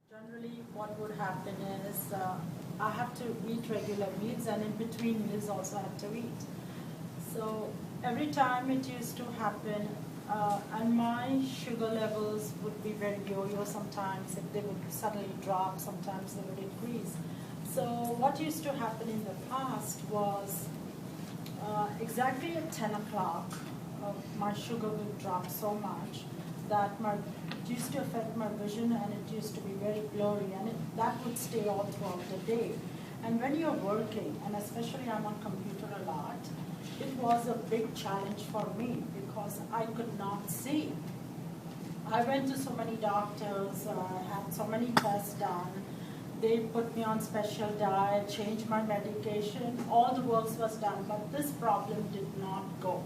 Generally, what would happen is I have to eat regular meals, and in between meals also I have to eat. So every time it used to happen, and my sugar levels would be very yo-yo sometimes. If they would suddenly drop, sometimes they would increase. So what used to happen in the past was exactly at 10 o'clock, my sugar would drop so much that it used to affect my vision, and it used to be very blurry, and that would stay all throughout the day. And when you're working, and especially I'm on computer a lot, it was a big challenge for me because I could not see. I went to so many doctors, had so many tests done. They put me on special diet, changed my medication, all the works was done, but this problem did not go.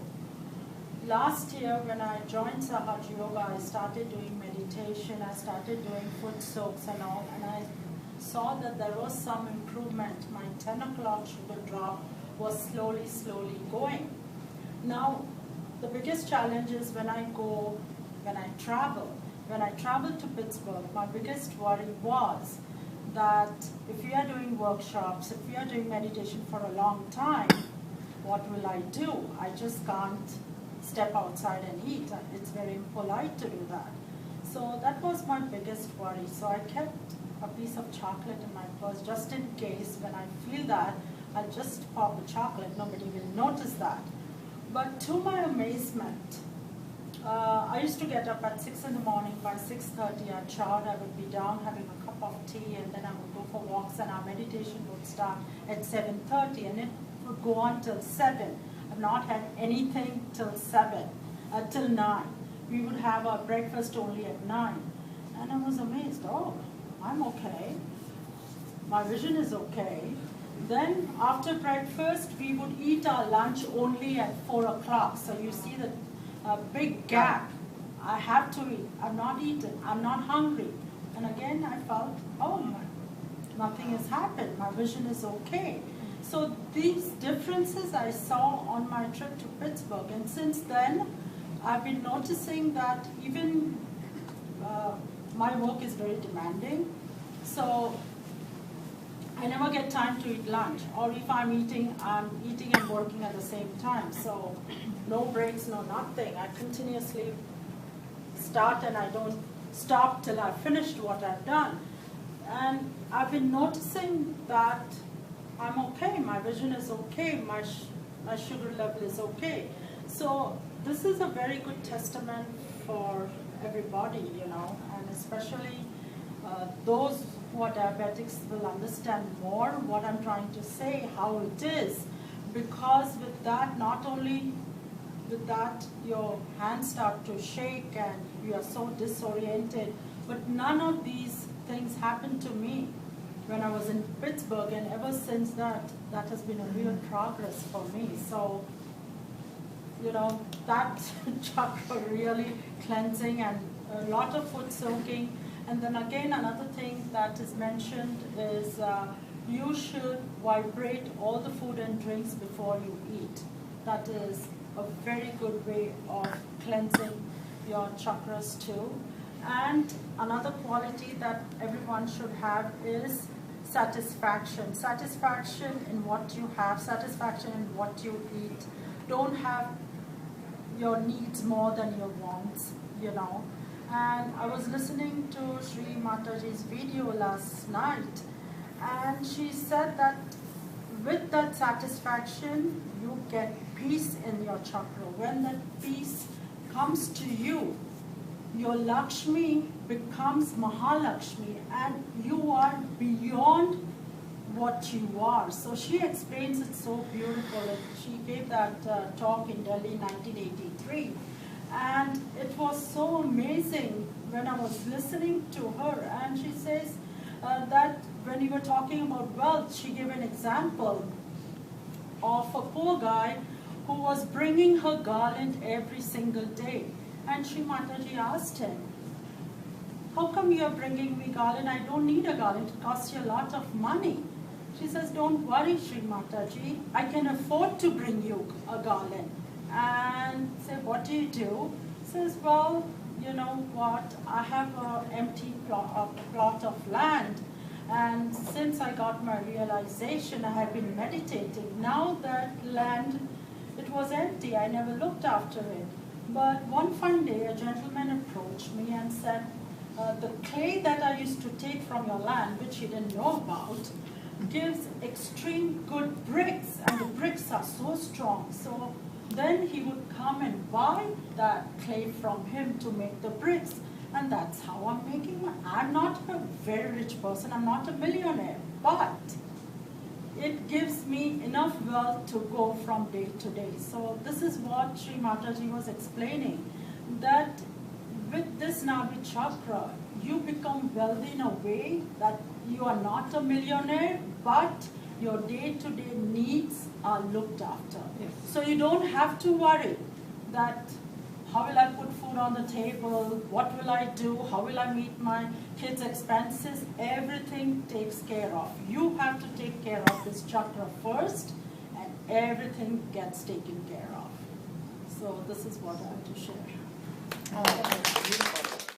Last year when I joined Sahaj Yoga, I started doing meditation, I started doing foot soaks and all, and I saw that there was some improvement. My 10 o'clock sugar drop was slowly going. Now, the biggest challenge is when I travel. When I traveled to Pittsburgh, my biggest worry was that if we are doing workshops, if we are doing meditation for a long time, what will I do? I just can't step outside and eat. It's very impolite to do that. So that was my biggest worry. So I kept a piece of chocolate in my purse just in case when I feel that, I'll just pop a chocolate. Nobody will notice that. But to my amazement, I used to get up at 6 in the morning. By 6:30 I'd shower, I would be down having a cup of tea, and then I would go for walks, and our meditation would start at 7:30 and it would go on till 7. I've not had anything till till 9. We would have our breakfast only at 9. And I was amazed, oh, I'm okay. My vision is okay. Then after breakfast, we would eat our lunch only at 4 o'clock. So you see the big gap. I have to eat. I'm not eating. I'm not hungry. And again, I felt, oh, nothing has happened. My vision is okay. So these differences I saw on my trip to Pittsburgh, and since then I've been noticing that even my work is very demanding, so I never get time to eat lunch, or if I'm eating and working at the same time, so no breaks, no nothing. I continuously start and I don't stop till I've finished what I've done. And I've been noticing that I'm okay, my vision is okay, my sugar level is okay. So this is a very good testament for everybody, you know, and especially those who are diabetics will understand more what I'm trying to say, how it is. Because with that, not only with that, your hands start to shake and you are so disoriented, but none of these things happened to me when I was in Pittsburgh, and ever since that has been a real progress for me. So, you know, that chakra really cleansing and a lot of food soaking. And then again, another thing that is mentioned is you should vibrate all the food and drinks before you eat. That is a very good way of cleansing your chakras too. And another quality that everyone should have is satisfaction. Satisfaction in what you have, satisfaction in what you eat. Don't have your needs more than your wants, you know. And I was listening to Sri Mataji's video last night, and she said that with that satisfaction, you get peace in your chakra. When that peace comes to you, your Lakshmi becomes Mahalakshmi, and you are beyond what you are. So she explains it so beautiful. She gave that talk in Delhi 1983, and it was so amazing when I was listening to her. And she says that when you were talking about wealth, she gave an example of a poor guy who was bringing her garland every single day. And Sri Mataji asked him, how come you are bringing me garland? I don't need a garland. It costs you a lot of money. She says, don't worry, Sri Mataji. I can afford to bring you a garland. And say, what do you do? Says, well, you know what, I have an empty plot of land, and since I got my realization, I have been meditating. Now that land, it was empty, I never looked after it. But one fine day, a gentleman approached me and said, the clay that I used to take from your land, which he didn't know about, gives extreme good bricks, and the bricks are so strong. So then he would come and buy that clay from him to make the bricks. And that's how I'm making money. I'm not a very rich person, I'm not a millionaire, but it gives me enough wealth to go from day to day. So this is what Sri Mataji was explaining, that with this Nabhi Chakra, you become wealthy in a way that you are not a millionaire, but your day-to-day needs are looked after. Yes. So you don't have to worry that how will I put food on the table, what will I do, how will I meet my kids' expenses. Everything takes care of. You have to take care of this chakra first, and everything gets taken care of. So this is what I have to share. Oh, that's beautiful.